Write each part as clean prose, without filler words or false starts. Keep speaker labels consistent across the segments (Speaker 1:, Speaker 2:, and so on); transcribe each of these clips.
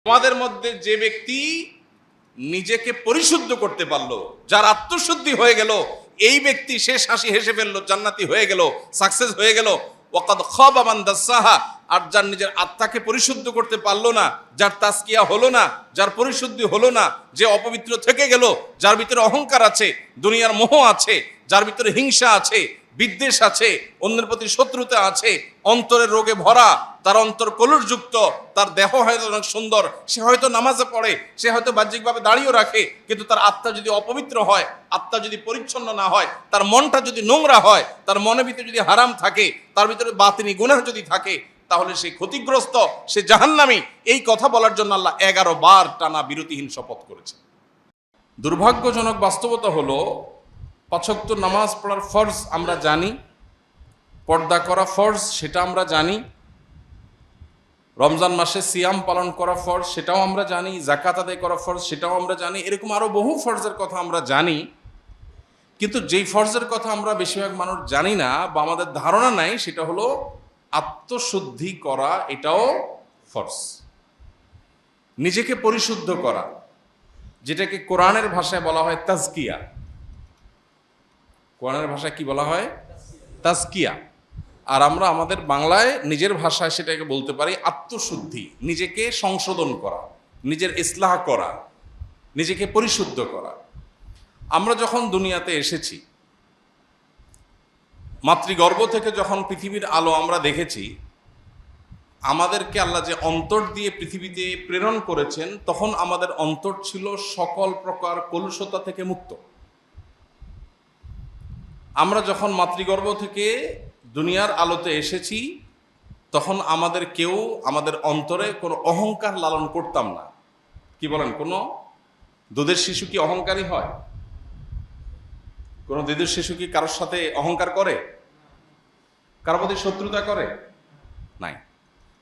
Speaker 1: আমাদের মধ্যে যে ব্যক্তি নিজেকে পরিশুদ্ধ করতে পারলো, যার আত্মশুদ্ধি হয়ে গেল, এই ব্যক্তি শেষ হাসি হেসে ফেললো, জান্নাতি হয়ে গেল, সাকসেস হয়ে গেল। ওয়াকাদ খাবা মান দাসাহা, আর যার নিজের আত্মাকে পরিশুদ্ধ করতে পারলো না, যার তাজকিয়া হলো না, যার পরিশুদ্ধি হলো না, যে অপবিত্র থেকে গেল, যার ভিতরে অহংকার আছে, দুনিয়ার মোহ আছে, যার ভিতরে হিংসা আছে, বিদ্বেষ আছে, অন্যের প্রতি শত্রুতা আছে, অন্তরের রোগে ভরা, তার অন্তর কলুষযুক্ত, তার দেহ হয়তো অনেক সুন্দর, সে হয়তো নামাজে পড়ে, সে হয়তো বাহ্যিকভাবে দাঁড়িয়েও রাখে, কিন্তু তার আত্মা যদি অপবিত্র হয়, আত্মা যদি পরিচ্ছন্ন না হয়, তার মনটা যদি নোংরা হয়, তার মনের ভিতরে যদি হারাম থাকে, তার ভিতরে বাতিনি গুনাহ যদি থাকে, তাহলে সে ক্ষতিগ্রস্ত, সে জাহান্নামী। এই কথা বলার জন্য আল্লাহ 11 বার টানা বিরতিহীন শপথ করেছে। দুর্ভাগ্যজনক বাস্তবতা হলো, 5 ওয়াক্ত নামাজ পড়ার ফরজ আমরা জানি, পর্দা করা ফরজ সেটা আমরা জানি, রমজান মাসে সিয়াম পালন করা ফরজ সেটাও আমরা জানি, যাকাত আদায় করা ফরজ সেটাও আমরা জানি, এরকম আরো বহু ফরজের কথা আমরা জানি। কিন্তু যেই ফরজের কথা আমরা বেশিরভাগ মানুষ জানি না বা আমাদের ধারণা নাই, সেটা হলো আত্মশুদ্ধি করা, এটাও ফরজ। নিজেকে পরিশুদ্ধ করা, যেটাকে কোরআনের ভাষায় বলা হয় তাজকিয়া। কোরআনের ভাষায় কি বলা হয়? তাজকিয়া। আর আমরা আমাদের বাংলায় নিজের ভাষায় সেটাকে বলতে পারি আত্মশুদ্ধি, নিজেকে সংশোধন করা, নিজের ইসলাহ করা, নিজেকে পরিশুদ্ধ করা। আমরা যখন দুনিয়াতে এসেছি, মাতৃগর্ভ থেকে যখন পৃথিবীর আলো আমরা দেখেছি, আমাদেরকে আল্লাহ যে অন্তর দিয়ে পৃথিবীতে প্রেরণ করেছেন, তখন আমাদের অন্তর ছিল সকল প্রকার কলুষতা থেকে মুক্ত। আমরা যখন মাতৃগর্ভ থেকে দুনিয়ার আলোতে এসেছি, তখন আমাদের কেউ আমাদের অন্তরে কোনো অহংকার লালন করতাম না। কি বলেন, কোনো দুধের শিশু কি অহংকারী হয়? কোনো দুধের শিশু কি কারোর সাথে অহংকার করে? কারোর প্রতি শত্রুতা করে? নাই।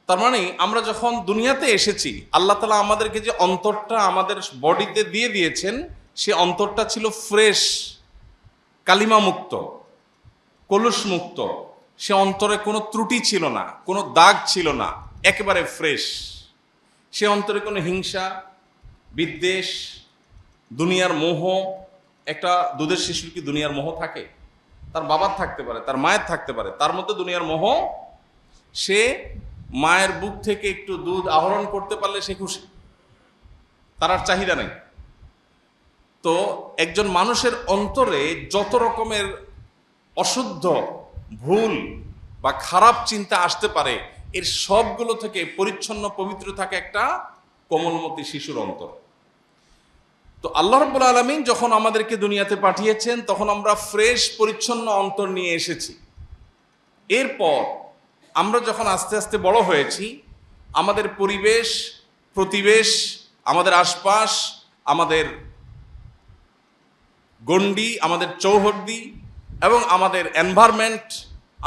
Speaker 1: তার মানে আমরা যখন দুনিয়াতে এসেছি, আল্লাহ তাআলা আমাদেরকে যে অন্তরটা আমাদের বডিতে দিয়ে দিয়েছেন, সে অন্তরটা ছিল ফ্রেশ, কালিমা মুক্ত, কলুষ মুক্ত। সে অন্তরে কোনো ত্রুটি ছিল না, কোনো দাগ ছিল না, একেবারে ফ্রেশ। সে অন্তরে কোনো হিংসা, বিদ্বেষ, দুনিয়ার মোহ। একটা দুধের শিশুর কি দুনিয়ার মোহ থাকে? তার বাবার থাকতে পারে, তার মায়ের থাকতে পারে, তার মধ্যে দুনিয়ার মোহ। সে মায়ের বুক থেকে একটু দুধ আহরণ করতে পারলে সে খুশি, তার আর চাহিদা নেই। তো একজন মানুষের অন্তরে যত রকমের অশুদ্ধ, ভুল বা খারাপ চিন্তা আসতে পারে, এর সবগুলো থেকে পরিচ্ছন্ন, পবিত্র থাকে একটা কোমলমতি শিশুর অন্তর। তো আল্লাহ রাব্বুল আলামিন যখন আমাদেরকে দুনিয়াতে পাঠিয়েছেন, তখন আমরা ফ্রেশ, পরিচ্ছন্ন অন্তর নিয়ে এসেছি। এরপর আমরা যখন আস্তে আস্তে বড় হয়েছি, আমাদের পরিবেশ, প্রতিবেশ, আমাদের আশপাশ, আমাদের গণ্ডি, আমাদের চৌহদ্দি এবং আমাদের এনভায়রনমেন্ট,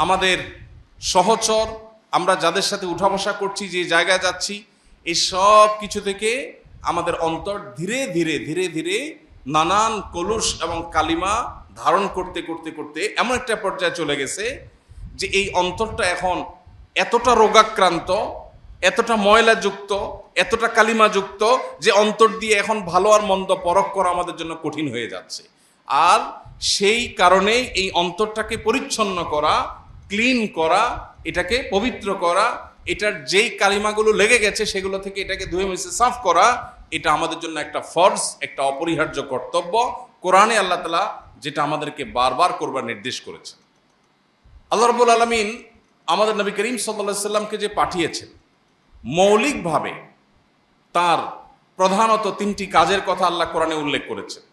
Speaker 1: আমাদের সহচর, আমরা যাদের সাথে উঠা বসা করছি, যে জায়গায় যাচ্ছি, এই সব কিছু থেকে আমাদের অন্তর ধীরে ধীরে ধীরে ধীরে নানান কলুষ এবং কালিমা ধারণ করতে করতে করতে এমন একটা পর্যায়ে চলে গেছে যে এই অন্তরটা এখন এতটা রোগাক্রান্ত, এতটা ময়লাযুক্ত, এতটা কালিমাযুক্ত, যে অন্তর দিয়ে এখন ভালো আর মন্দ পরখ করা আমাদের জন্য কঠিন হয়ে যাচ্ছে। আর সেই কারণে এই অন্তরটাকে পরিচ্ছন্ন করা, ক্লিন করা, এটাকে পবিত্র করা, এটার যেই কালিমাগুলো লেগে গেছে সেগুলো থেকে এটাকে ধুয়ে মুছে সাফ করা, এটা আমাদের জন্য একটা ফরজ, একটা অপরিহার্য কর্তব্য। কোরআনে আল্লাহ তাআলা যেটা আমাদেরকে বারবার করবার নির্দেশ করেছেন। আল্লাহ রাব্বুল আলামিন আমাদের নবী করিম সাল্লাল্লাহু আলাইহি সাল্লামকে যে পাঠিয়েছেন, মৌলিকভাবে তার প্রধানত 3টি কাজের কথা আল্লাহ কোরআনে উল্লেখ করেছেন।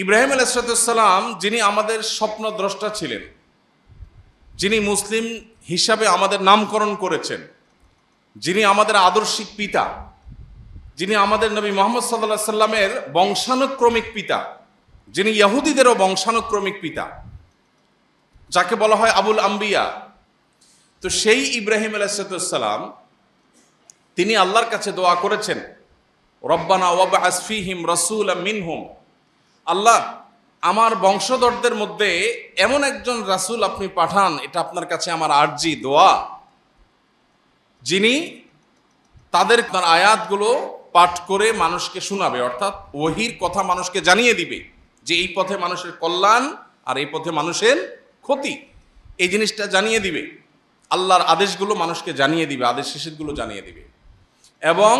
Speaker 1: ইব্রাহিম আলাইহিস সালাম, যিনি আমাদের স্বপ্নদ্রষ্টা ছিলেন, যিনি মুসলিম হিসাবে আমাদের নামকরণ করেছেন, যিনি আমাদের আদর্শিক পিতা, যিনি আমাদের নবী মুহাম্মদ সাল্লাল্লাহু আলাইহি সাল্লামের বংশানুক্রমিক পিতা, যিনি ইহুদিদেরও বংশানুক্রমিক পিতা, যাকে বলা হয় আবুল আম্বিয়া। তো সেই ইব্রাহিম আলাইহিস সালাম, তিনি আল্লাহর কাছে দোয়া করেছেন, রব্বানা ওয়াবআস ফীহিম রাসূলাম মিনহুম, আল্লাহ আমার বংশধরদের মধ্যে এমন একজন রাসূল আপনি পাঠান, এটা আপনার কাছে আমার আরজি, দোয়া, যিনি তাদের তার আয়াতগুলো পাঠ করে মানুষকে শোনাবে, অর্থাৎ ওহির কথা মানুষকে জানিয়ে দিবে যে এই পথে মানুষের কল্যাণ আর এই পথে মানুষের ক্ষতি, এই জিনিসটা জানিয়ে দিবে। আল্লাহর আদেশগুলো মানুষকে জানিয়ে দিবে, আদেশ নিষেধগুলো জানিয়ে দিবে, এবং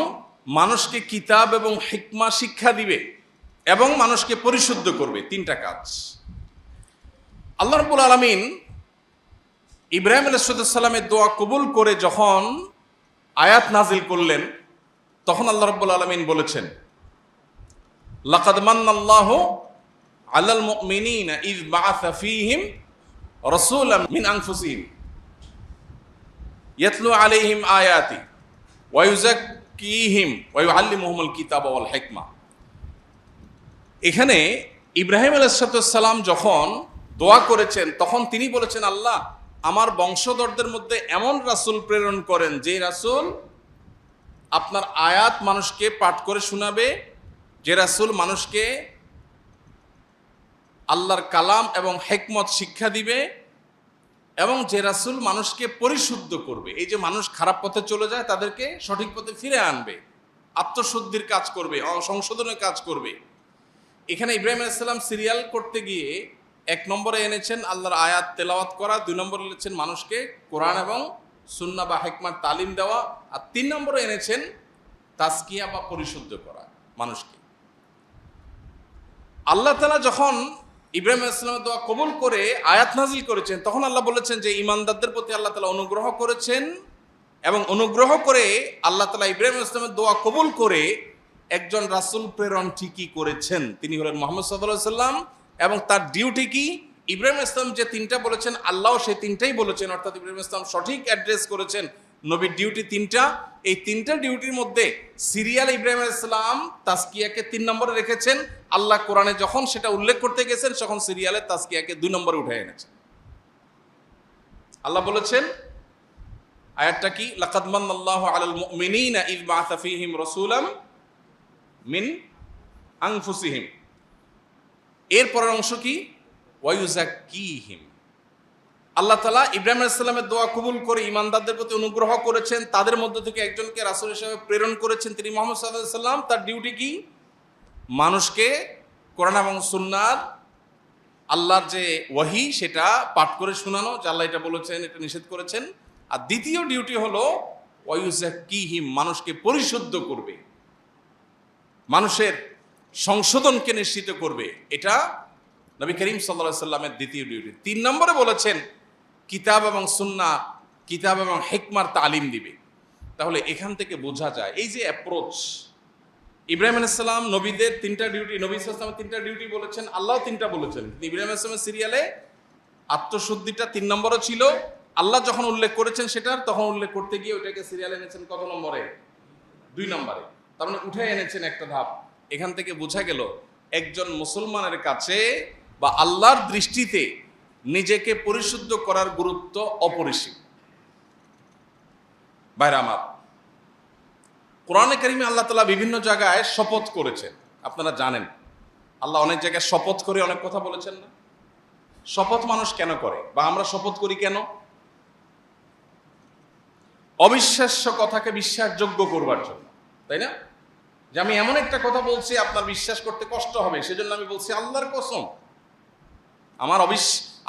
Speaker 1: মানুষকে কিতাব এবং হিকমা শিক্ষা দিবে, এবং মানুষকে পরিশুদ্ধ করবে। তিনটা কাজ। আল্লাহ রাব্বুল আলামিন ইব্রাহিম আলাইহিস সালামের দোয়া কবুল করে যখন আয়াত নাজিল করলেন, তখন আল্লাহ রাব্বুল আলামিন বলেছেন, লাকাদ মান্নাল্লাহু আলাল মুমিনিনা ইয বাআসা ফীহিম রাসূলাম মিন আনফুসিহিম ইয়াতলু আলাইহিম আয়াতি ওয়া ইউযাক্কিহিম ওয়া ইউআল্লিমুহুমুল কিতাবা ওয়াল হিকমা। এখানে ইব্রাহিম আলাইহিস সালাম যখন দোয়া করেছেন, তখন তিনি বলেছেন, আল্লাহ আমার বংশধরদের মধ্যে এমন রাসূল প্রেরণ করেন যে রাসূল আপনার আয়াত মানুষকে পাঠ করে শোনাবে, যে রাসূল মানুষকে আল্লাহর কালাম এবং হিকমত শিক্ষা দিবে, এবং যে রাসূল মানুষকে পরিশুদ্ধ করবে। এই যে মানুষ খারাপ পথে চলে যায় তাদেরকে সঠিক পথে ফিরে আনবে, আত্মশুদ্ধির কাজ করবে, সংশোধনের কাজ করবে। এখানে ইব্রাহিম আলাইহিস সালাম সিরিয়াল করতে গিয়ে 1 নম্বরে এনেছেন আল্লাহর আয়াত তেলাওয়াত করা, 2 নম্বরে এনেছেন মানুষকে কোরআন এবং সুন্নাহ বা হিকমার তালিম দেওয়া, আর 3 নম্বরে এনেছেন তাজকিয়া বা পরিশুদ্ধ করা মানুষকে। আল্লাহ তাআলা যখন ইব্রাহিম আলাইহিস সালামের দোয়া কবুল করে আয়াত নাজিল করেছেন, তখন আল্লাহ বলেছেন যে ঈমানদারদের প্রতি আল্লাহ তাআলা অনুগ্রহ করেছেন, এবং অনুগ্রহ করে আল্লাহ তাআলা ইব্রাহিম আলাইহিস সালামের দোয়া কবুল করে একজন রাসূল প্রেরণ ঠিকই করেছেন। তিনি হলেন মুহাম্মদ সাল্লাল্লাহু আলাইহি সাল্লাম, এবং তার ডিউটি কি? ইব্রাহিম আলাইহিস সালাম যে 3টা বলেছেন, আল্লাহও সেই 3টাই বলেছেন, অর্থাৎ ইব্রাহিম আলাইহিস সালাম সঠিক অ্যাড্রেস করেছেন। নবীর ডিউটি 3টা, এই 3টা ডিউটির মধ্যে সিরিয়াল ইব্রাহিম আলাইহিস সালাম তাজকিয়াকে 3 নম্বরে রেখেছেন। আল্লাহ কোরআনে যখন সেটা উল্লেখ করতে গেছেন, তখন সিরিয়ালে তাজকিয়াকে 2 নম্বরে উঠে এনেছেন। আল্লাহ বলেছেন, আয়াতটা কি? লাকাদ মান্নাল্লাহু আলাল মুমিনিনা ইয বাআসা ফীহিম রাসূলাম মিন আনফুসিহিম। এর পরের অংশ কি? ওয়া ইউযাক্কিহিম। আল্লাহ তাআলা ইব্রাহিম আলাইহিস সালামের দোয়া কবুল করে ঈমানদারদের প্রতি অনুগ্রহ করেছেন, তাদের মধ্য থেকে একজনকে রাসূল হিসেবে প্রেরণ করেছেন, তিনি মুহাম্মদ সাল্লাল্লাহু আলাইহি সাল্লাম। তার ডিউটি কি? মানুষকে কোরআন এবং সুন্নাহর আল্লাহর যে ওয়াহি সেটা পাঠ করে শোনানো, যে আল্লাহ এটা বলেছেন, এটা নিষেধ করেছেন। আর দ্বিতীয় ডিউটি হলো ওয়া ইউযাক্কিহিম, মানুষকে পরিশুদ্ধ করবে, মানুষের সংশোধনকে নিশ্চিত করবে। এটা নবী করিম সাল্লাল্লাহু আলাইহি সাল্লামের দ্বিতীয় ডিউটি। 3 নম্বরে বলেছেন কিতাব এবং সুন্নাহ, কিতাব এবং হিকমার তালিম দিবে। তাহলে এখান থেকে বোঝা যায় এই যে অ্যাপ্রোচ, ইব্রাহিম আলাইহিস সালাম নবীদের 3টা ডিউটি, নবী সাল্লাল্লাহু আলাইহি ওয়াসাল্লাম 3টা ডিউটি বলেছেন, আল্লাহও 3টা বলেছেন। ইব্রাহিম আলাইহিস সালামের সিরিয়ালে আত্মশুদ্ধিটা 3 নম্বরে ছিল, আল্লাহ যখন উল্লেখ করেছেন সেটার, তখন উল্লেখ করতে গিয়ে ওটাকে সিরিয়ালে এনেছেন কত নম্বরে? 2 নম্বরে। তার মানে উঠে এনেছেন একটা ধাপ। এখান থেকে বোঝা গেল একজন মুসলমানের কাছে বা আল্লাহর দৃষ্টিতে নিজেকে পরিশুদ্ধ করার গুরুত্ব অপরিসীম। ভাইরা আমার, কোরআনে কারিমে আল্লাহ তাআলা বিভিন্ন জায়গায় শপথ করেছেন, আপনারা জানেন। আল্লাহ অনেক জায়গায় শপথ করে অনেক কথা বলেছেন না? শপথ মানুষ কেন করে, বা আমরা শপথ করি কেন? অবিশ্বাস্য কথাকে বিশ্বাসযোগ্য করবার জন্য, তাই না? যে আমি এমন একটা কথা বলছি আপনার বিশ্বাস করতে কষ্ট হবে, সেজন্য আমি বলছি আল্লাহর কসম,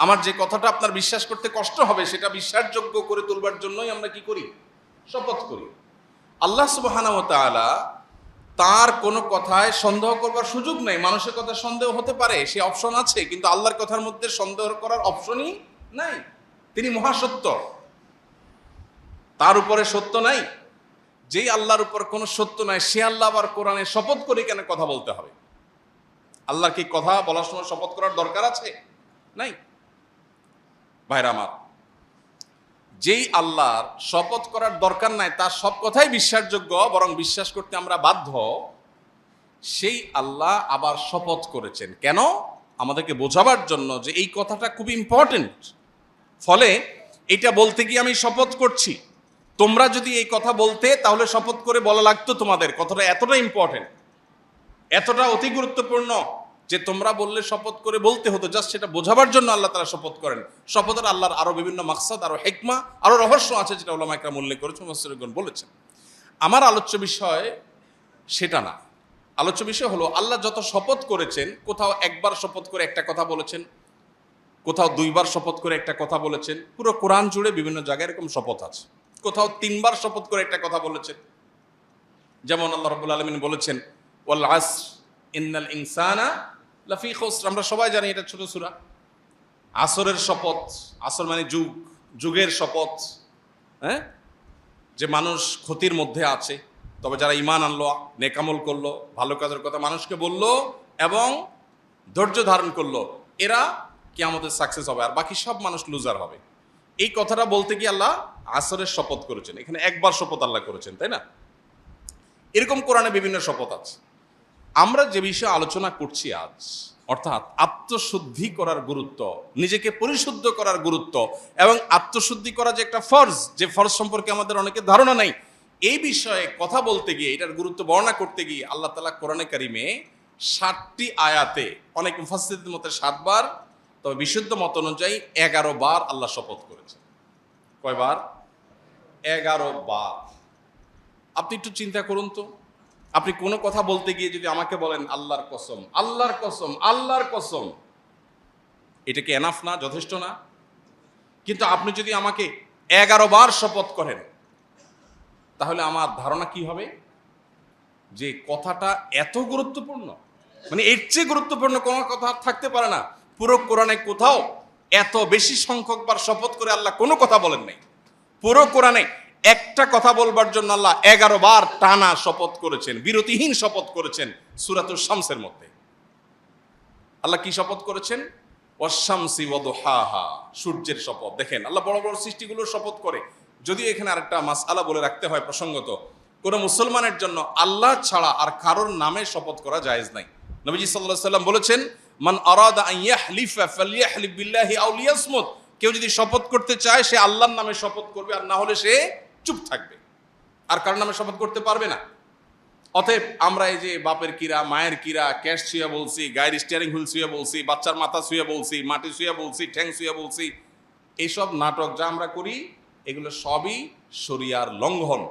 Speaker 1: আমার যে কথাটা আপনার বিশ্বাস করতে কষ্ট হবে সেটা বিশ্বাসযোগ্য করে তুলবার জন্যই আমরা কি করি? শপথ করি। আল্লাহ সুবহানাহু ওয়া তাআলা তার কোনো কথায় সন্দেহ করবার সুযোগ নেই। মানুষের কথা সন্দেহ হতে পারে, সে অপশন আছে, কিন্তু আল্লাহর কথার মধ্যে সন্দেহ করার অপশনই নাই। তিনি মহাসত্য, তার উপরে সত্য নাই। যেই আল্লাহর উপর কোনো সত্য নাই, সে আল্লাহ আবার কোরআনে শপথ করে কেন কথা বলতে হবে? আল্লাহর কি কথা বলার সময় শপথ করার দরকার আছে? নাই। ভাইরা আমার, যেই আল্লাহর শপথ করার দরকার নাই, তার সব কথাই বিশ্বাসযোগ্য, বরং বিশ্বাস করতে আমরা বাধ্য, সেই আল্লাহ আবার শপথ করেছেন কেন? আমাদেরকে বোঝাবার জন্য যে এই কথাটা খুব ইম্পর্টেন্ট। ফলে এটা বলতে গিয়ে আমি শপথ করছি, তোমরা যদি এই কথা বলতে, তাহলে শপথ করে বলা লাগতো তোমাদের। কথাটা এতটা ইম্পর্টেন্ট, এতটা অতি গুরুত্বপূর্ণ যে তোমরা বললে শপথ করে বলতে হতো। জাস্ট সেটা বোঝাবার জন্য আল্লাহ তাআলা শপথ করেন। শপথের আল্লাহর আরো বিভিন্ন মাকসাদ, আরো হিকমা, আরো রহস্য আছে, যেটা উলামা ইকরাম উল্লেখ করেছেন, মুফাসসিরগণ বলেছেন। আমার আলোচ্য বিষয় সেটা না। আলোচ্য বিষয় হলো আল্লাহ যত শপথ করেছেন, কোথাও একবার শপথ করে একটা কথা বলেছেন, কোথাও দুইবার শপথ করে একটা কথা বলেছেন। পুরো কোরআন জুড়ে বিভিন্ন জায়গায় এরকম শপথ আছে। কোথাও তিনবার শপথ করে একটা কথা বলেছেন, যেমন আল্লাহ রাব্বুল আলামিন বলেছেন ওয়াল আসর ইন্নাল ইনসানা লাফি খুসর। আমরা সবাই জানি এটা ছোট সূরা। আসরের শপথ, আসর মানে যুগ, যুগের শপথ, হ্যাঁ, যে মানুষ ক্ষতির মধ্যে আছে। তবে যারা ঈমান আনলো, নেকামল করলো, ভালো কাজের কথা মানুষকে বললো এবং ধৈর্য ধারণ করলো, এরা কিয়ামতের সাকসেস হবে, আর বাকি সব মানুষ লুজার হবে। এই কথাটা বলতে গিয়ে আল্লাহ আসরের শপথ করেছেন। এখানে একবার শপথ আল্লাহ করেছেন, তাই না? এরকম কোরআনে বিভিন্ন শপথ আছে। আমরা যে বিষয়ে আলোচনা করছি আজ, অর্থাৎ আত্মশুদ্ধি করার গুরুত্ব, নিজেকে পরিশুদ্ধ করার গুরুত্ব এবং আত্মশুদ্ধি করা যে একটা ফরজ, যে ফরজ সম্পর্কে আমাদের অনেকের ধারণা নাই, এই বিষয়ে কথা বলতে গিয়ে, এটার গুরুত্ব বর্ণনা করতে গিয়ে আল্লাহ তাআলা কোরআনে কারিমে 60টি আয়াতে, অনেক মুফাসসিরদের মতে 7 বার, তবে বিশুদ্ধ মত অনুযায়ী 11 বার আল্লাহ শপথ করেছেন। কয়বার? 11 বার। আপনি একটু চিন্তা করুন তো, আপনি কোনো কথা বলতে গিয়ে যদি আমাকে বলেন আল্লাহর কসম, আল্লাহর কসম, আল্লাহর কসম, এটা কি এনাফ না, যথেষ্ট না? কিন্তু আপনি যদি আমাকে 11 বার শপথ করেন, তাহলে আমার ধারণা কি হবে যে কথাটা এত গুরুত্বপূর্ণ, মানে এর চেয়ে গুরুত্বপূর্ণ কোনো কথা থাকতে পারে না। পুরো কোরআনে কোথাও এত বেশি সংখ্যক বার শপথ করে আল্লাহ কোনো কথা বলেন নাই। পুরো কোরআনে একটা কথা বলবার জন্য আল্লাহ 11 বার টানা শপথ করেছেন, বিরতিহীন শপথ করেছেন। সূরাতুশ শামসের মধ্যে আল্লাহ কি শপথ করেছেন? ওয়াশ-শামসি ওয়া দুহাহা, সূর্যের শপথ। দেখেন আল্লাহ বড় বড় সৃষ্টিগুলোর শপথ করে। যদিও এখানে আরেকটা মাসআলা বলে রাখতে হয় প্রসঙ্গত, কোনো মুসলমানের জন্য আল্লাহ ছাড়া আর কারোর নামে শপথ করা জায়েজ নাই। নবীজি সাল্লাল্লাহু আলাইহি সাল্লাম বলেছেন, মান আরাদা আন ইয়াহলিফা ফালইয়াহলিফ বিল্লাহি আও লিয়াসমুত। কেউ যদি শপথ করতে চায় সে আল্লাহর নামে শপথ করবে, আর না হলে সে চুপ থাকবে, আর কারোর নামে শপথ করতে পারবে না। অতএব আমরা এই যে বাপের কিরা, মায়ের কিরা, ক্যাশ ছুঁয়ে বলছি, গাড়ির স্টিয়ারিং হুইল ছুঁয়ে বলছি, বাচ্চার মাথা ছুঁয়ে বলছি, মাটি ছুঁয়ে বলছি, ঠ্যাং ছুঁয়ে বলছি, এইসব নাটক যা আমরা করি এগুলো সবই শরিয়ার লঙ্ঘন,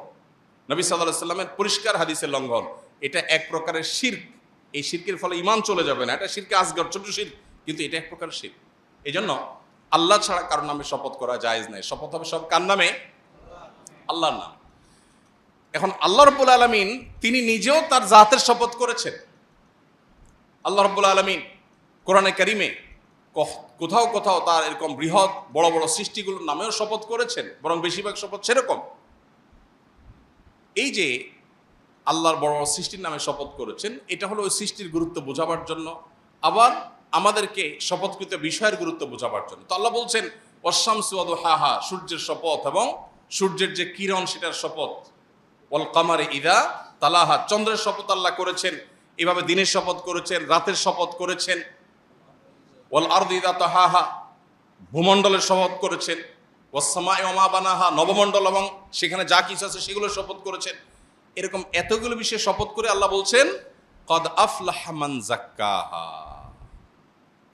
Speaker 1: নবী সাল্লাল্লাহু আলাইহি সাল্লামের পরিষ্কার হাদিসের লঙ্ঘন। এটা এক প্রকারের শিরক। এই শিরকের ফলে ঈমান চলে যাবে না, এটা শিরকে আসগর, ছোট শিরক, কিন্তু এটা এক প্রকার শিরক। এই জন্য আল্লাহ ছাড়া কারোর নামে শপথ করা জায়েজ নাই। শপথ হবে সব কার নামে? আল্লাহর নাম। এখন আল্লাহ রাব্বুল আলামিন তিনি নিজেও তার জাতের শপথ করেছেন। আল্লাহ রাব্বুল আলামিন কোরআনে কারিমে কোথাও কোথাও তার এরকম বৃহৎ বড় বড় সৃষ্টিগুলোর নামেও শপথ করেছেন, বরং বেশিরভাগ শপথ সেরকম। এই যে আল্লাহর বড় বড় সৃষ্টির নামে শপথ করেছেন, এটা হলো ওই সৃষ্টির গুরুত্ব বোঝাবার জন্য, আবার আমাদেরকে শপথকৃত বিষয়ের গুরুত্ব বোঝাবার জন্য। তো আল্লাহ বলছেন ওয়াশ-শামসি ওয়া দুহাহা, সূর্যের শপথ এবং সূর্যের যে কিরণ সেটার শপথ। ওয়াল কামারি ইযা তালাহা, চন্দ্রের শপথ আল্লাহ করেছেন। এভাবে দিনের শপথ করেছেন, রাতের শপথ করেছেন। ওয়াল আরদি ইযা তাহাহা, ভূমণ্ডলের শপথ করেছেন। ওয়াস সামাই ওয়া মা বানাহা, নবমণ্ডল এবং সেখানে যা কিছু আছে সেগুলোর শপথ করেছেন। এরকম এতগুলো বিষয়ে শপথ করে আল্লাহ বলছেন কদ আফলাহা মান যাক্কাহা।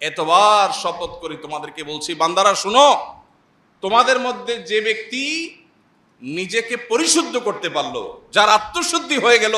Speaker 1: এতবার শপথ করে তোমাদেরকে বলছি বান্দারা শুনো, তোমাদের মধ্যে যে ব্যক্তি নিজেকে পরিশুদ্ধ করতে পারলো, যার আত্মশুদ্ধি হয়ে গেল,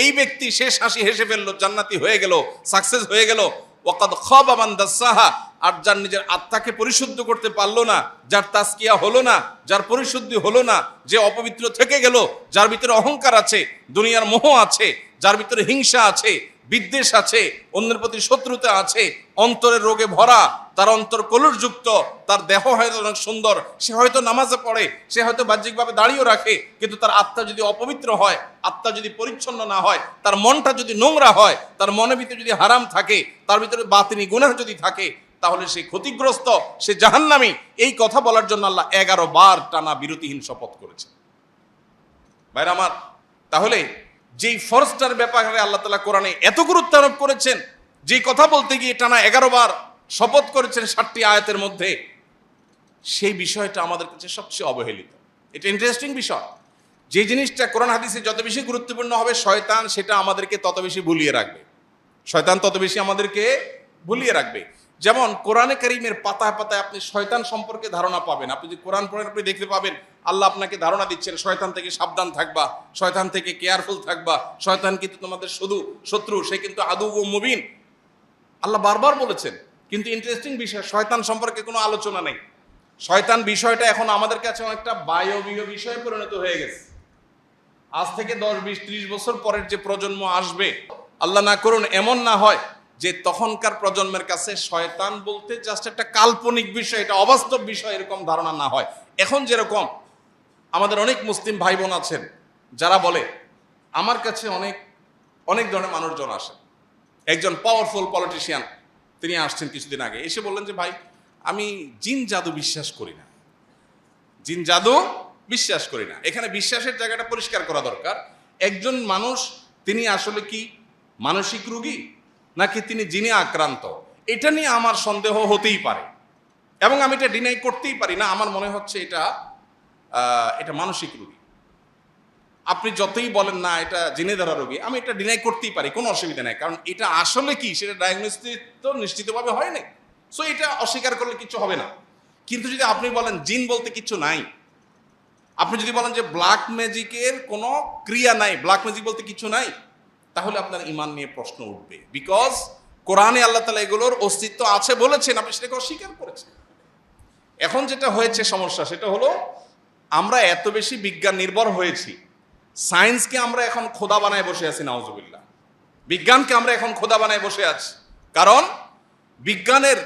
Speaker 1: এই ব্যক্তি শেষ হাসি হেসে ফেললো, জান্নাতি হয়ে গেল, সাকসেস হয়ে গেল। ওয়াকাদ খাবা মান দাসাহা, আর যার নিজের আত্মাকে পরিশুদ্ধ করতে পারলো না, যার তাজকিয়া হলো না, যার পরিশুদ্ধি হলো না, যে অপবিত্র থেকে গেল, যার ভিতরে অহংকার আছে, দুনিয়ার মোহ আছে, যার ভিতরে হিংসা আছে, বিদ্বেষ আছে, অন্যের প্রতি শত্রুতা আছে, অন্তরের রোগে ভরা, তার অন্তর কলুষযুক্ত, তার দেহ হয়তো অনেক সুন্দর, সে হয়তো নামাজে পড়ে, সে হয়তো বাহ্যিকভাবে দাঁড়িয়েও রাখে, কিন্তু তার আত্মা যদি অপবিত্র হয়, আত্মা যদি পরিচ্ছন্ন না হয়, তার মনটা যদি নোংরা হয়, তার মনের ভিতরে যদি হারাম থাকে, তার ভিতরে বাতিনি গুনাহ যদি থাকে, তাহলে সে ক্ষতিগ্রস্ত, সে জাহান্নামী। এই কথা বলার জন্য আল্লাহ 11 বার টানা বিরতিহীন শপথ করেছে। ভাইরা আমার, তাহলে যেই ফরজটার ব্যাপারে আল্লাহ তাআলা কোরআনে এত গুরুত্ব আরোপ করেছেন, যেই কথা বলতে গিয়ে টানা 11 বার শপথ করেছেন 60টি আয়াতের মধ্যে, সেই বিষয়টা আমাদের কাছে সবচেয়ে অবহেলিত। এটা ইন্টারেস্টিং বিষয়। যে জিনিসটা কোরআন হাদিসে যত বেশি গুরুত্বপূর্ণ হবে, শয়তান সেটা আমাদেরকে তত বেশি ভুলিয়ে রাখবে। শয়তান তত বেশি আমাদেরকে ভুলিয়ে রাখবে। যেমন কোরআনে কারীমের পাতায় পাতায় আপনি শয়তান সম্পর্কে ধারণা পাবেন। আপনি যদি কোরআন পড়েন আপনি দেখতে পাবেন আল্লাহ আপনাকে ধারণা দিচ্ছেন শয়তান থেকে সাবধান থাকবা, শয়তান থেকে কেয়ারফুল থাকবা, শয়তান কিন্তু তোমাদের শুধু শত্রু, সে কিন্তু আদু ও মুবিন, আল্লাহ বারবার বলেছেন। কিন্তু ইন্টারেস্টিং বিষয়, শয়তান সম্পর্কে কোনো আলোচনা নেই। শয়তান বিষয়টা এখন আমাদের কাছে অনেকটা বায়বীয় বিষয়ে পরিণত হয়ে গেছে। আজ থেকে 10, 20, 30 বছর পরের যে প্রজন্ম আসবে, আল্লাহ না করুন এমন না হয় যে তখনকার প্রজন্মের কাছে শয়তান বলতে জাস্ট একটা কাল্পনিক বিষয়, এটা অবাস্তব বিষয়, এরকম ধারণা না হয়। এখন যেরকম আমাদের অনেক মুসলিম ভাই বোন আছেন যারা বলে, আমার কাছে অনেক অনেক ধরনের মানুষজন আসে। একজন পাওয়ারফুল পলিটিশিয়ান তিনি আসছেন কিছুদিন আগে, এসে বললেন যে ভাই আমি জিন জাদু বিশ্বাস করি না, জিন জাদু বিশ্বাস করি না। এখানে বিশ্বাসের জায়গাটা পরিষ্কার করা দরকার। একজন মানুষ তিনি আসলে কি মানসিক রোগী নাকি তিনি জিনে আক্রান্ত, এটা নিয়ে আমার সন্দেহ হতেই পারে এবং আমি এটা ডিনাই করতেই পারি না। আমার মনে হচ্ছে এটা মানসিক রোগী। আপনি যতই বলেন না এটা জিনে ধরা রোগী, আমি এটা ডিনাই করতেই পারি, কোনো অসুবিধা নেই, কারণ এটা আসলে কি সেটা ডায়াগনোসিস তো নিশ্চিতভাবে হয় নাই। সো এটা অস্বীকার করলে কিছু হবে না। কিন্তু যদি আপনি বলেন জিন বলতে কিছু নাই, আপনি যদি বলেন যে ব্ল্যাক ম্যাজিকের কোনো ক্রিয়া নাই, ব্ল্যাক ম্যাজিক বলতে কিছু নাই, তাহলে আপনার ঈমান নিয়ে প্রশ্ন উঠবে। বিকজ কোরআনে আল্লাহ তাআলা এগুলোর অস্তিত্ব আছে বলেছেন, আপনি সেটাকে অস্বীকার করেছেন। এখন যেটা হয়েছে সমস্যা, সেটা হলো আমরা এত বেশি বিজ্ঞান নির্ভর হয়েছি, সায়েন্সকে আমরা এখন খোদা বানায় বসে আছি, নাউজুবিল্লাহ। বিজ্ঞানকে আমরা এখন খোদা বানায় বসে আছি, কারণ বিজ্ঞানের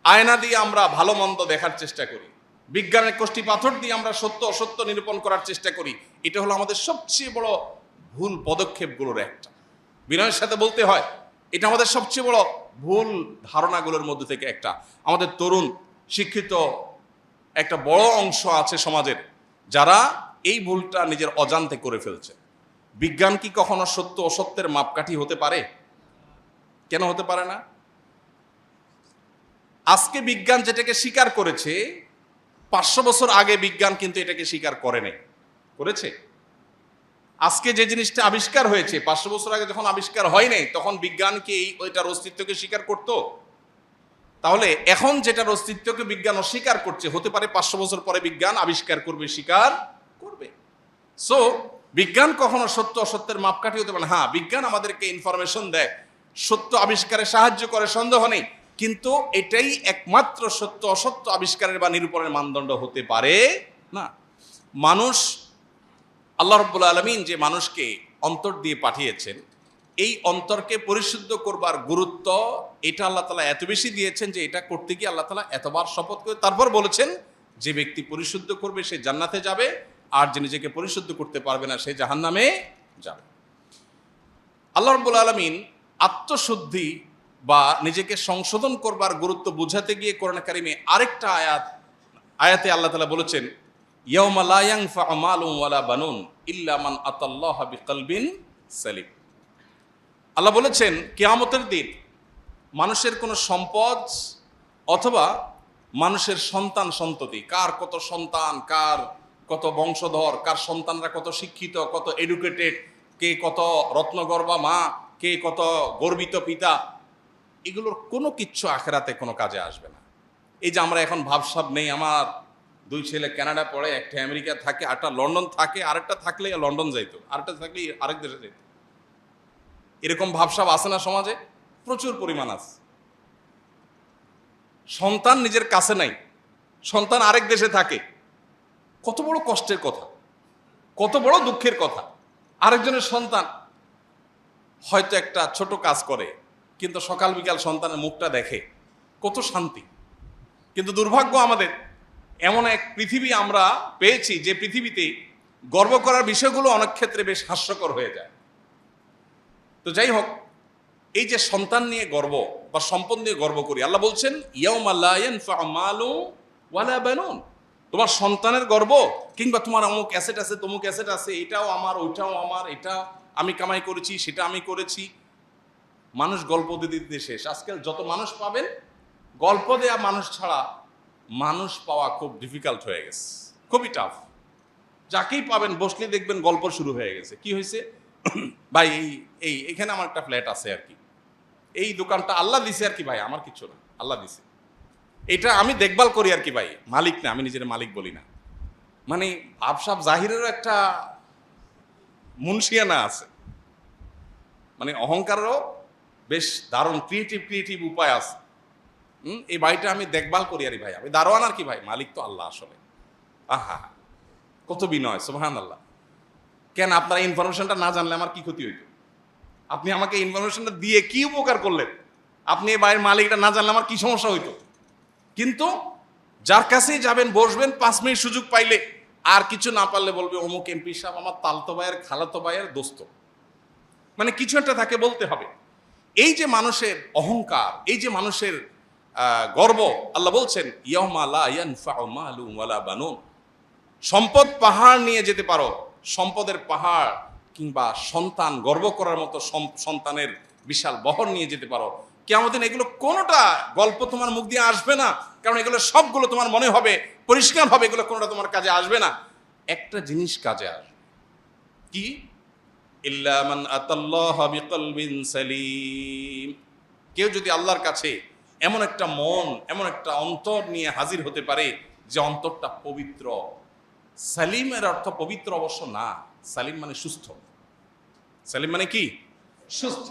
Speaker 1: আয়না দিয়ে আমরা ভালো মন্দ দেখার চেষ্টা করি, বিজ্ঞানের কষ্টি পাথর দিয়ে আমরা সত্য অসত্য নিরূপণ করার চেষ্টা করি। এটা হলো আমাদের সবচেয়ে বড় ভুল পদক্ষেপগুলোর একটা, বিনয়ের সাথে বলতে হয়, এটা আমাদের সবচেয়ে বড় ভুল ধারণাগুলোর মধ্যে থেকে একটা। আমাদের তরুণ শিক্ষিত একটা বড় অংশ আছে সমাজের, যারা এই ভুলটা নিজের অজান্তে করে ফেলছে। বিজ্ঞান কি কখনো সত্য অসত্যের মাপকাঠি হতে পারে? কেন হতে পারে না? আজকে বিজ্ঞান যেটাকে স্বীকার করেছে, 500 বছর আগে বিজ্ঞান কিন্তু এটাকে স্বীকার করে নাই, করেছে? আজকে যে জিনিসটা আবিষ্কার হয়েছে 500 বছর আগে যখন আবিষ্কার হয় নাই, তখন বিজ্ঞান কি ওইটার অস্তিত্বকে স্বীকার করতো? তাহলে এখন যেটার অস্তিত্বকে বিজ্ঞান অস্বীকার করছে, হতে পারে 500 বছর পরে বিজ্ঞান আবিষ্কার করবে, স্বীকার করবে। সো বিজ্ঞান কখনো সত্য অসত্যের মাপকাঠি হতে পারে না। হ্যাঁ, বিজ্ঞান আমাদেরকে ইনফরমেশন দেয়, সত্য আবিষ্কারে সাহায্য করে, সন্দেহ নেই, কিন্তু এটাই একমাত্র সত্য অসত্য আবিষ্কারের বা নিরূপণের মানদণ্ড হতে পারে না। মানুষ, আল্লাহ রাব্বুল আলামিন যে মানুষকে অন্তর দিয়ে পাঠিয়েছেন, এই অন্তরকে পরিশুদ্ধ করবার গুরুত্ব এটা আল্লাহ তাআলা এত বেশি দিয়েছেন যে এটা করতে গিয়ে আল্লাহ তাআলা এতবার শপথ করে তারপর বলেছেন যে ব্যক্তি পরিশুদ্ধ করবে সে জান্নাতে যাবে, আর যে নিজেকে পরিশুদ্ধ করতে পারবে না সে জাহান্নামে যাবে। আল্লাহ রাব্বুল আলামিন আত্মশুদ্ধি বা নিজেকে সংশোধন করবার গুরুত্ব বুঝাতে গিয়ে কোরআন কারিমে আরেকটা আয়াতে আল্লাহ তাআলা বলেছেন, ইয়াউমা লা ইয়ানফা'ু মালুন ওয়ালা বানুন ইল্লা মান আতাল্লাহা বিকলবিন সালিম। আল্লাহ বলেছেন কিয়ামতের দিন মানুষের কোনো সম্পদ অথবা মানুষের সন্তান সন্ততি, কার কত সন্তান, কার কত বংশধর, কার সন্তানরা কত শিক্ষিত, কত এডুকেটেড, কে কত রত্নগর্ভা মা, কে কত গর্বিত পিতা, এগুলোর কোনো কিচ্ছু আখেরাতে কোনো কাজে আসবে না। এই যে আমরা এখন ভাবসাব নেই, আমার 2 ছেলে কানাডা পড়ে, একটা আমেরিকা থাকে, আরেকটা লন্ডন থাকে, আরেকটা থাকলে লন্ডন যাইতো, আরেকটা থাকলে আরেক দেশে যাইত, এরকম ভাবসাব আছে না সমাজে? প্রচুর পরিমাণ আছে। সন্তান নিজের কাছে নাই, সন্তান আরেক দেশে থাকে, কত বড় কষ্টের কথা, কত বড় দুঃখের কথা। আরেকজনের সন্তান হয়তো একটা ছোট কাজ করে, কিন্তু সকাল বিকাল সন্তানের মুখটা দেখে, কত শান্তি। কিন্তু দুর্ভাগ্য আমাদের, এমন এক পৃথিবী আমরা পেয়েছি যে পৃথিবীতে গর্ব করার বিষয়গুলো অনেক ক্ষেত্রে বেশ হাস্যকর হয়ে যায়। তো যাই হোক, এই যে সন্তান নিয়ে গর্ব বা সম্পদ নিয়ে গর্ব করি, আল্লাহ বলছেন ইয়াউমা লা ইয়ানফা'ু মালুন ওয়ালা বানুন, তোমার সন্তানের গর্ব কিংবা তোমার অমুক অ্যাসেট আছে, তমুক অ্যাসেট আছে, এটাও আমার, ওইটাও আমার, এটা আমি কামাই করেছি, সেটা আমি করেছি। মানুষ গল্প দিতে শেষ। আজকাল যত মানুষ পাবেন, গল্প দেয়া মানুষ ছাড়া মানুষ পাওয়া খুব ডিফিকাল্ট হয়ে গেছে, খুবই টাফ। যাকেই পাবেন বসলে দেখবেন গল্প শুরু হয়ে গেছে। কি হয়েছে ভাই, এখানে আমার একটা ফ্ল্যাট আছে আর কি, এই দোকানটা আল্লাহ দিছে আর কি ভাই, আমার কিছু না, আল্লাহ দিছে। এটা আমি দেখভাল করি আর কি ভাই, মালিক না, আমি নিজের মালিক বলি না। মানে ভাবসাব জাহিরেরও একটা মুনশিয়ানা আছে, মানে অহংকারেরও বেশ দারুণ ক্রিয়েটিভ উপায় আছে। এই বাড়িটা আমি দেখভাল করি আরে ভাই, আমি দারোয়ান আর কি ভাই, মালিক তো আল্লাহ আসলে। আহা, কত বিনয়, সুবহানাল্লাহ। কেন আপনার ইনফরমেশনটা না জানলে আমার কি ক্ষতি হইতো? আপনি আমাকে ইনফরমেশনটা দিয়ে কি উপকার করলেন? আপনি এই বাড়ির মালিকটা না জানলে আমার কি সমস্যা হইতো? কিন্তু যার কাছেই যাবেন, বসবেন, 5 মিনিট সুযোগ পাইলে আর কিছু না পারলে বলবে অমুক এমপি সাহেব আমার তালতো ভাইয়ের খালাতো ভাইয়ের দোস্ত। মানে কিছু একটা তাকে বলতে হবে। এই যে মানুষের অহংকার, এই যে মানুষের গর্ব, আল্লাহ বলছেন ইয়াউমা লা ইয়ানফাউ মালুন ওয়ালা বানুন। সম্পদ পাহাড় নিয়ে যেতে পারো, সম্পদের পাহাড় কিংবা সন্তান, গর্ব করার মতো সন্তানের বিশাল বহর নিয়ে যেতে পারো, কিয়ামতের দিন এগুলো কোনোটা গল্প তোমার মুখ দিয়ে আসবে না। কারণ এগুলো সবগুলো তোমার মনে হবে, পরিষ্কার হবে, এগুলো কোনোটা তোমার কাজে আসবে না। একটা জিনিস কাজে আসবে, কি? ইল্লা মান আতাল্লাহা বিকলবিন সালিম। কেউ যদি আল্লাহর কাছে এমন একটা মন, এমন একটা অন্তর নিয়ে হাজির হতে পারে যে অন্তরটা পবিত্র। সালিমের অর্থ পবিত্র অবশ্য না, সালিম মানে সুস্থ। সালিম মানে কি? সুস্থ।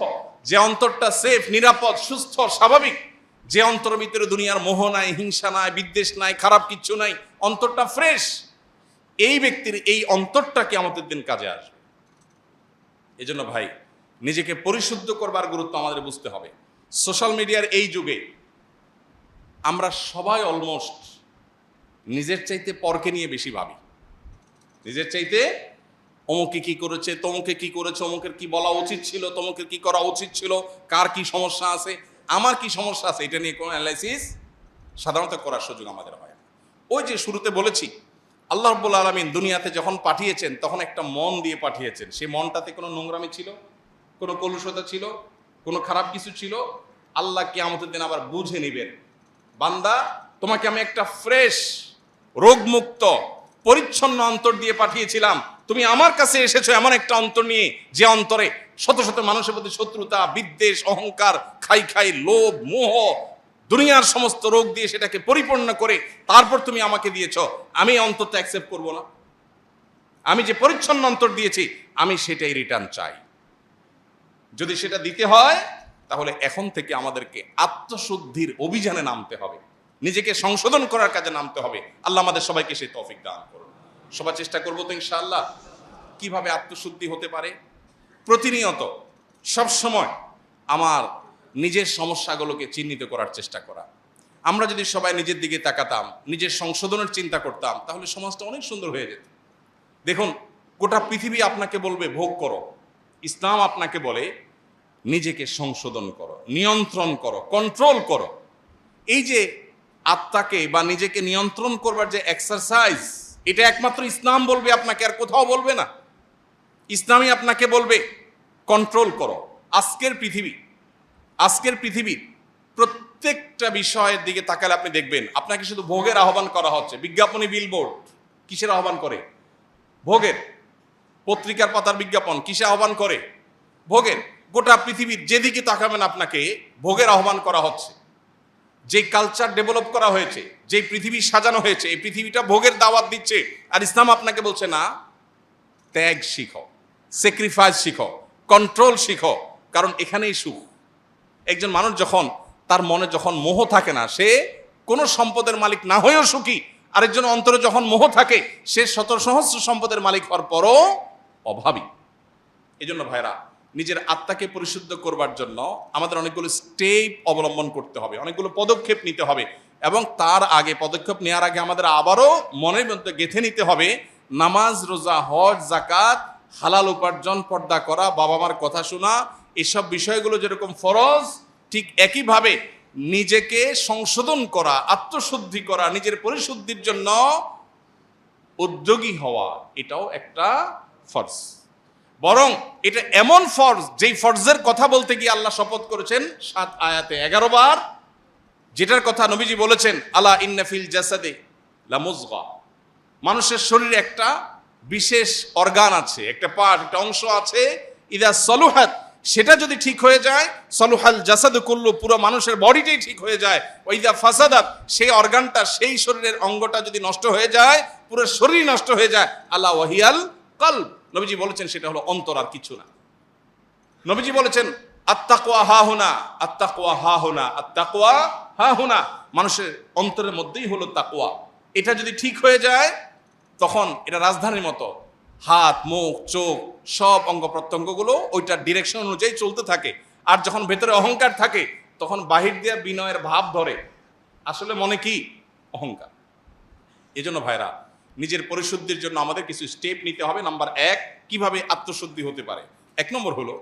Speaker 1: যে অন্তরটা সেফ, নিরাপদ, সুস্থ, স্বাভাবিক, যে অন্তরের ভিতরে দুনিয়ার মোহ নাই, হিংসা নাই, বিদ্বেষ নাই, খারাপ কিচ্ছু নাই, অন্তরটা ফ্রেশ, এই ব্যক্তির এই অন্তরটা কিয়ামতের দিন কাজে আসবে। এজন্য ভাই, নিজেকে পরিশুদ্ধ করবার গুরুত্ব আমাদের বুঝতে হবে। সোশ্যাল মিডিয়ার এই যুগে আমরা সবাই অলমোস্ট নিজের চাইতে পরকে নিয়ে বেশি ভাবি। নিজের চাইতে অমুকে কি করেছে, তমুকে কি করেছে, অমুকের কি বলা উচিত ছিল, তমুকের কি করা উচিত ছিল, কার কি সমস্যা আছে, আমার কি সমস্যা আছে, এটা নিয়ে কোনো অ্যানালাইসিস সাধারণত করার সুযোগ আমাদের হয় না। ওই যে শুরুতে বলেছি, আল্লাহ রাব্বুল আলামিন দুনিয়াতে যখন পাঠিয়েছেন তখন একটা মন দিয়ে পাঠিয়েছেন। সেই মনটাতে কোনো নোংরামি ছিল, কোনো কলুষতা ছিল, কোনো খারাপ কিছু ছিল? আল্লাহ কিয়ামতের দিন আবার বুঝে নিবেন, বান্দা তোমাকে আমি একটা ফ্রেশ, রোগমুক্ত, পরিচ্ছন্ন অন্তর দিয়ে পাঠিয়েছিলাম, তুমি আমার কাছে এসেছো এমন একটা অন্তর নিয়ে যে অন্তরে শত শত মানুষের প্রতি শত্রুতা, বিদ্বেষ, অহংকার, খাই লোভ, মোহ, দুনিয়ার সমস্ত রোগ দিয়ে সেটাকে পরিপূর্ণ করে তারপর তুমি আমাকে দিয়েছো। আমি অন্তরটা অ্যাকসেপ্ট করব না? আমি যে পরিচ্ছন্ন অন্তর দিয়েছি আমি সেটাই রিটার্ন চাই। যদি সেটা দিতে হয় তাহলে এখন থেকে আমাদেরকে আত্মশুদ্ধির অভিযানে নামতে হবে, নিজেকে সংশোধন করার কাজে নামতে হবে। আল্লাহ আমাদের সবাইকে সেই তৌফিক দান করুন। সবাই চেষ্টা করবো তো ইনশাআল্লাহ। কিভাবে আত্মশুদ্ধি হতে পারে? প্রতিনিয়ত সবসময় আমার নিজের সমস্যাগুলোকে চিহ্নিত করার চেষ্টা করা। আমরা যদি সবাই নিজের দিকে তাকাতাম, নিজের সংশোধনের চিন্তা করতাম, তাহলে সমাজটা অনেক সুন্দর হয়ে যেত। দেখুন, গোটা পৃথিবী আপনাকে বলবে ভোগ করো, ইসলাম আপনাকে বলে নিজেকে সংশোধন করো, নিয়ন্ত্রণ করো, কন্ট্রোল করো। এই যে আত্মাকে বা নিজেকে নিয়ন্ত্রণ করবার যে এক্সারসাইজ, এটা একমাত্র ইসলাম বলবে আপনাকে, আর কোথাও বলবে না। ইসলামই আপনাকে বলবে কন্ট্রোল করো। আজকের পৃথিবীর প্রত্যেকটা বিষয়ের দিকে তাকালে আপনি দেখবেন আপনাকে শুধু ভোগের আহ্বান করা হচ্ছে। বিজ্ঞাপনী বিলবোর্ড কিসের আহ্বান করে? ভোগের। পত্রিকার পাতার বিজ্ঞাপন কিসে আহ্বান করে? ভোগের। গোটা পৃথিবীর যেদিকে তাকাবেন আপনাকে ভোগের আহ্বান করা হচ্ছে। যে কালচার ডেভেলপ করা হয়েছে, যে পৃথিবী সাজানো হয়েছে, এই পৃথিবীটা ভোগের দাওয়াত দিচ্ছে। আর ইসলাম আপনাকে বলছে না, ত্যাগ শিখো, স্যাক্রিফাইস শিখো, কন্ট্রোল শিখো, কারণ এখানেই সুখ। একজন মানুষ যখন তার মনে যখন মোহ থাকে না, সে কোনো সম্পদের মালিক না হয়েও সুখী। আরেকজন অন্তরে যখন মোহ থাকে, সে শত সহস্র সম্পদের মালিক হওয়ার পরও অভাবী। এই জন্য ভাইরা, নিজের আত্মাকে পরিশুদ্ধ করবার জন্য আমাদের অনেকগুলো স্টেপ অবলম্বন করতে হবে, অনেকগুলো পদক্ষেপ নিতে হবে। এবং তার আগে, পদক্ষেপ নেওয়ার আগে আমাদের আবারও মনের মধ্যে গেঁথে নিতে হবে, নামাজ, রোজা, হজ, যাকাত, হালাল উপার্জন, পর্দা করা, বাবা মার কথা শোনা, এসব বিষয়গুলো যেরকম ফরজ, ঠিক একইভাবে নিজেকে সংশোধন করা, আত্মশুদ্ধি করা, নিজের পরিশুদ্ধির জন্য উদ্যোগী হওয়া, এটাও একটা ফরজ। বরং এটা এমন ফরজ, যেই ফরজের কথা বলতে গিয়ে আল্লাহ শপথ করেছেন 7 আয়াতে 11 বার, যেটার কথা নবীজি বলেছেন, আলা ইন্না ফিল জাসাদে লামুজগা। মানুষের শরীরে একটা বিশেষ অর্গান আছে, একটা পার্ট, একটা অংশ আছে, ইদা সলুহাত, সেটা যদি ঠিক হয়ে যায়, সলুহাল জাসাদ কুল্লু, পুরো মানুষের বডিটাই ঠিক হয়ে যায়। ওইদা ফাসাদাত, সেই অর্গানটা, সেই শরীরের অঙ্গটা যদি নষ্ট হয়ে যায়, পুরো শরীর নষ্ট হয়ে যায়। আল্লাহ ওয়াহিয়াল কলব, নবীজি বলেছেন সেটা হলো অন্তর, আর কিছু না। নবীজি বলেছেন আত্তাকওয়া হাহুনা, আত্তাকওয়া হাহুনা, আত্তাকওয়া হাহুনা, মানুষের অন্তরের মধ্যেই হলো তাকওয়া। এটা যদি ঠিক হয়ে যায়, তখন এটা রাজধানীর মতো, হাত, মুখ, চোখ, সব অঙ্গ প্রত্যঙ্গগুলো ওইটার ডিরেকশন অনুযায়ী চলতে থাকে। আর যখন ভেতরে অহংকার থাকে, তখন বাহির দিয়ে বিনয়ের ভাব ধরে, আসলে মনে কি অহংকার। এজন্য ভাইরা, নিজের পরিশুদ্ধির জন্য আমাদের কিছু স্টেপ নিতে হবে। নাম্বার 1, কিভাবে আত্মশুদ্ধি হতে পারে। 1 নম্বর হলো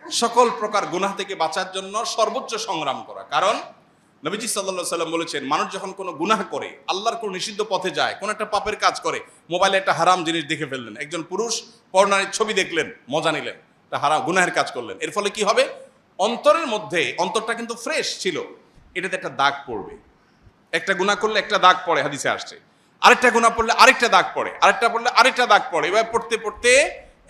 Speaker 1: সকল প্রকার গুনাহ থেকে বাঁচার জন্য সর্বোচ্চ সংগ্রাম করা। কারণ নবীজি সাল্লাল্লাহু আলাইহি সাল্লাম বলেছেন, মানুষ যখন কোনো গুনাহ করে, আল্লাহর কোনো নিষিদ্ধ পথে যায়, কোনো একটা পাপের কাজ করে, মোবাইলে একটা হারাম জিনিস দেখে ফেললেন, একজন পুরুষ পর্নোর ছবি দেখলেন, মজা নিলেন, একটা হারাম গুনাহের কাজ করলেন, এর ফলে কি হবে? অন্তরের মধ্যে, অন্তরটা কিন্তু ফ্রেশ ছিল, এটাতে একটা দাগ পড়বে। একটা গুনাহ করলে একটা দাগ পড়ে, হাদিসে আসছে। আরেকটা গুনাহ পড়লে আরেকটা দাগ পড়ে, আরেকটা পড়লে আরেকটা দাগ পড়ে। এভাবে পড়তে পড়তে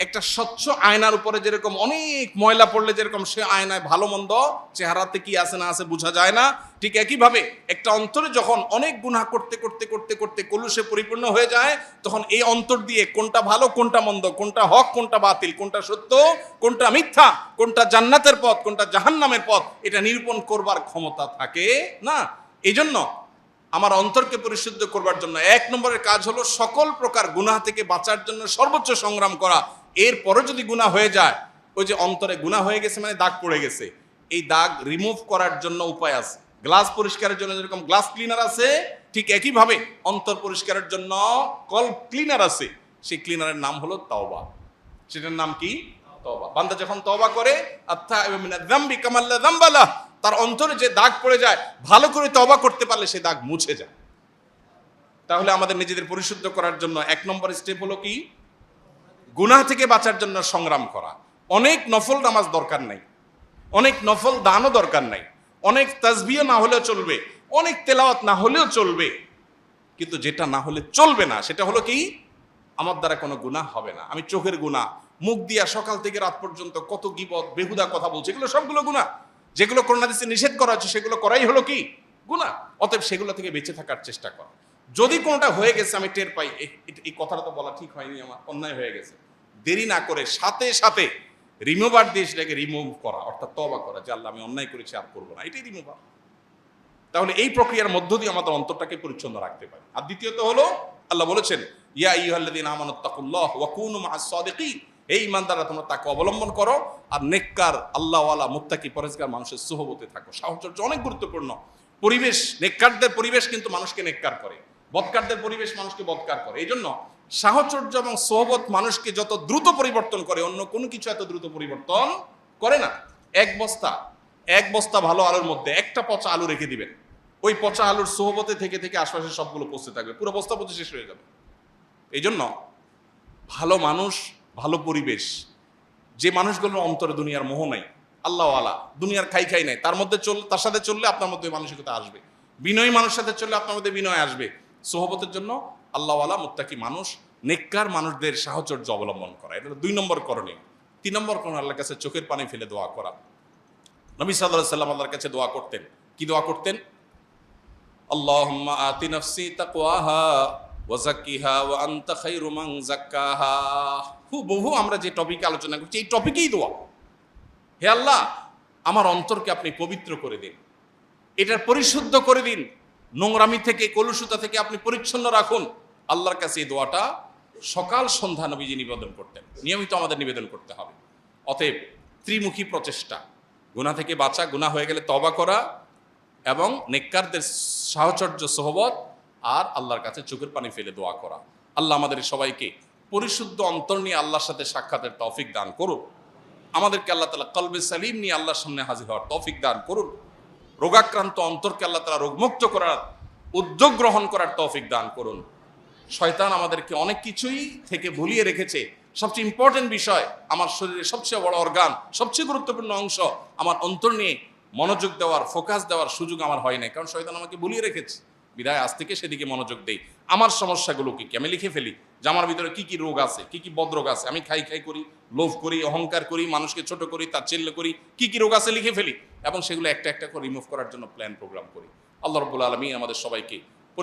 Speaker 1: একটা স্বচ্ছ আয়নার উপরে যেরকম অনেক ময়লা পড়লে যেরকম সে আয়নায় ভালো মন্দ চেহারাতে কি আছে না আছে বোঝা যায় না, ঠিক একইভাবে একটা অন্তরে যখন অনেক গুনাহ করতে করতে করতে করতে কলুষে পরিপূর্ণ হয়ে যায়, তখন এই অন্তর দিয়ে কোনটা ভালো কোনটা মন্দ, কোনটা হক কোনটা বাতিল, কোনটা সত্য কোনটা মিথ্যা, কোনটা জান্নাতের পথ কোনটা জাহান্নামের পথ, এটা নিরূপণ করবার ক্ষমতা থাকে না। এই জন্য আমার অন্তরকে পরিশুদ্ধ করবার জন্য 1 নম্বরের কাজ হলো সকল প্রকার গুনাহ থেকে বাঁচার জন্য সর্বোচ্চ সংগ্রাম করা। এরপরে যদি গুনাহ হয়ে যায়, ওই যে অন্তরে গুনাহ হয়ে গেছে মানে দাগ পড়ে গেছে, এই দাগ রিমুভ করার জন্য উপায় আছে। গ্লাস পরিষ্কারের জন্য যেরকম গ্লাস ক্লিনার আছে, ঠিক একইভাবে অন্তর পরিষ্কারের জন্য কল্ব ক্লিনার আছে। সেই ক্লিনারের নাম হলো তওবা। সেটার নাম কি? তওবা। বান্দা যখন তওবা করে, আত্তাইবু মিনাজ যামবি কামা লা যামবা লাহ, তার অন্তরে যে দাগ পড়ে যায়, ভালো করে তওবা করতে পারলে সেই দাগ মুছে যায়। তাহলে আমাদের নিজেদের পরিশুদ্ধ করার জন্য 1 নম্বর স্টেপ হলো কি? গুনাহ থেকে বাঁচার জন্য সংগ্রাম করা। অনেক নফল নামাজ দরকার নাই, অনেক নফল দানও দরকার নাই, অনেক তাসবিহ না হলেও চলবে, অনেক তেলাওয়াত না হলেও চলবে, কিন্তু যেটা না হলে চলবে না সেটা হলো কি? আমার দ্বারা কোনো গুনাহ হবে না। আমি চোখের গুনাহ, মুখ দিয়া সকাল থেকে রাত পর্যন্ত কত গীবত বেহুদা কথা বলছি, এগুলো সবগুলো গুনাহ। যেগুলো কোরআন হাদিসে নিষেধ করা হচ্ছে সেগুলো করাই হলো কি? গুনাহ। অতএব সেগুলো থেকে বেঁচে থাকার চেষ্টা কর। যদি কোনোটা হয়ে গেছে আমি টের পাই, এই কথাটা তো বলা ঠিক হয়নি, আমার অন্যায় হয়ে গেছে, দেরি না করে সাথে সাথে রিমুভার দিয়ে সেটাকে রিমুভ করা, অর্থাৎ তওবা করা যে আল্লাহ আমি অন্যায় করেছি, আর করবো না, এটাই রিমুভার। তাহলে এই প্রক্রিয়ার মধ্য দিয়ে আমাদের অন্তরটাকে পরিচ্ছন্ন রাখতে পারি। আর দ্বিতীয়ত হলো, আল্লাহ বলেছেন ইয়া আইয়ুহাল্লাযীনা আমানুত্তাকুল্লাহ ওয়া কুনু মা'আস সাদিকিন, এই ইমানদাররা তোমরা তাকে অবলম্বন করো আর নেককার আল্লাহওয়ালা মুত্তাকি পরহেজগার মানুষের সুহবতে থাকো। সাহচর্য অনেক গুরুত্বপূর্ণ। পরিবেশ, নেককারদের পরিবেশ কিন্তু মানুষকে নেককার করে, বদকারদের পরিবেশ মানুষকে বদকার করে। এই জন্য সাহচর্য এবং সোহবত মানুষকে যত দ্রুত পরিবর্তন করে, অন্য কোনো কিছু এত দ্রুত পরিবর্তন করে না। এক বস্তা ভালো আলুর মধ্যে একটা পচা আলু রেখে দিবেন, ওই পচা আলুর সোহবতে থেকে থেকে আশপাশের সবগুলো পচতে থাকবে, পুরো বস্তা পচে শেষ হয়ে যাবে। এই জন্য ভালো মানুষ, ভালো পরিবেশ, যে মানুষগুলোর অন্তরে দুনিয়ার মোহ নাই, আল্লাহওয়ালা, দুনিয়ার খাই নাই, তার সাথে চললে আপনার মধ্যে মানসিকতা আসবে। বিনয়ী মানুষের সাথে চললে আপনার মধ্যে বিনয় আসবে। সোহবতের জন্য আল্লাহওয়ালা মুত্তাকি মানুষ, নেককার মানুষদের সাহচর্য অবলম্বন করা, এটা 2 নম্বর করণীয়। 3 নম্বর করণীয়, আল্লাহর কাছে চোখের পানি ফেলে দোয়া করা। নবী সাল্লাল্লাহু আলাইহি ওয়াসাল্লাম আল্লাহর কাছে দোয়া করতেন। কি দোয়া করতেন? আল্লাহুম্মা আতি নাফসি তাকওয়াহা ওয়া যাক্কিহা ওয়া আনতা খায়রু মান যাক্কাহা। বহু আমরা যে টপিকে আলোচনা করছি, এই টপিকেই দোয়া। হে আল্লাহ, আমার অন্তরকে আপনি পবিত্র করে দিন, এটার পরিশুদ্ধ করে দিন, নোংরামি থেকে, কলুষতা থেকে আপনি পরিচ্ছন্ন রাখুন। আল্লাহর কাছে এই দোয়াটা সকাল সন্ধ্যা নবীজি নিবেদন করতেন, নিয়মিত আমাদের নিবেদন করতে হবে। অতএব ত্রিমুখী প্রচেষ্টা, গুনাহ থেকে বাঁচা, গুনাহ হয়ে গেলে তওবা করা, এবং নেককারদের সাহচর্য সোহবত, আর আল্লাহর কাছে চোখের পানি ফেলে দোয়া করা। আল্লাহ আমাদের সবাইকে পরিশুদ্ধ অন্তর নিয়ে আল্লাহর সাথে সাক্ষাতের তৌফিক দান করুন। আমাদেরকে আল্লাহ তাআলা কলবে সালিম নিয়ে আল্লাহর সামনে হাজির হওয়ার তৌফিক দান করুন। রোগাক্রান্ত অন্তরকে আল্লাহ তাআলা রোগমুক্ত করার উদ্যোগ গ্রহণ করার তৌফিক দান করুন। শয়তান আমাদেরকে অনেক কিছুই থেকে ভুলিয়ে রেখেছে। সবচেয়ে ইম্পর্টেন্ট বিষয়, আমার শরীরের সবচেয়ে বড় অর্গান, সবচেয়ে গুরুত্বপূর্ণ অংশ, আমার অন্তর নিয়ে মনোযোগ দেওয়ার, ফোকাস দেওয়ার সুযোগ আমার হয় নাই, কারণ শয়তান আমাকে ভুলিয়ে রেখেছে। বিদায় আজ থেকে সেদিকে মনোযোগ দেই। আমার সমস্যাগুলো কি আমি লিখে ফেলি, যে আমার ভিতরে কি কি রোগ আছে, কি কি বদরোগ আছে, আমি খাই খাই করি, লোভ করি, অহংকার করি, মানুষকে ছোট করি, তাচ্ছিল্য করি, কি কি রোগ আছে লিখে ফেলি এবং সেগুলো একটা একটা করে রিমুভ করার জন্য প্ল্যান প্রোগ্রাম করি। আল্লাহ রাব্বুল আলামিন আমাদের সবাইকে